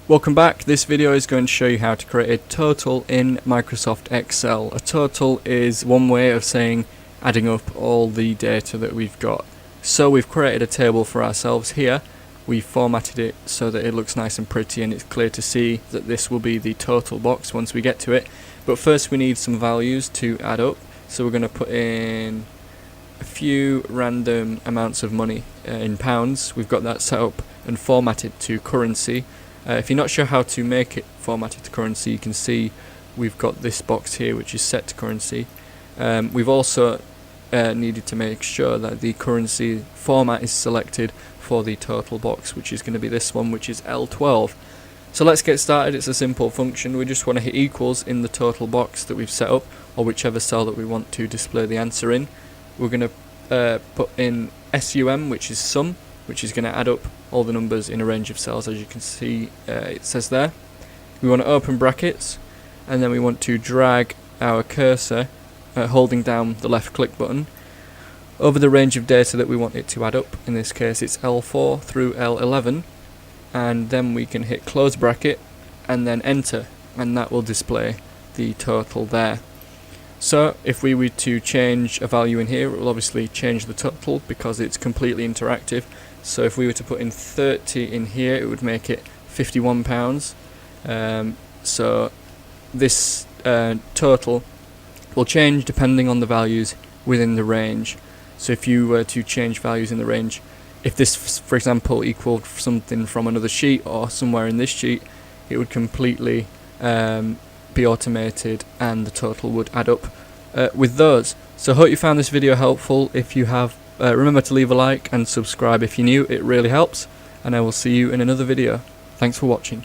Welcome back. This video is going to show you how to create a total in Microsoft Excel. A total is one way of saying adding up all the data that we've got. So we've created a table for ourselves here. We've formatted it so that it looks nice and pretty and it's clear to see that this will be the total box once we get to it. But first we need some values to add up. So we're going to put in a few random amounts of money in pounds. We've got that set up and formatted to currency. If you're not sure how to make it formatted to currency, you can see we've got this box here which is set to currency. We've also needed to make sure that the currency format is selected for the total box, which is going to be this one, which is L12. So let's get started. It's a simple function. We just want to hit equals in the total box that we've set up, or whichever cell that we want to display the answer in. We're going to put in SUM, which is sum, which is going to add up all the numbers in a range of cells, as you can see it says there. We want to open brackets, and then we want to drag our cursor, holding down the left click button, over the range of data that we want it to add up. In this case it's L4 through L11, and then we can hit close bracket and then enter, and that will display the total there. So if we were to change a value in here, it will obviously change the total because it's completely interactive. So if we were to put in 30 in here, it would make it £51. So this total will change depending on the values within the range. So if you were to change values in the range, if this for example equaled something from another sheet or somewhere in this sheet, it would completely be automated and the total would add up with those. So I hope you found this video helpful. If you have, remember to leave a like and subscribe if you're new, it really helps, and I will see you in another video. Thanks for watching.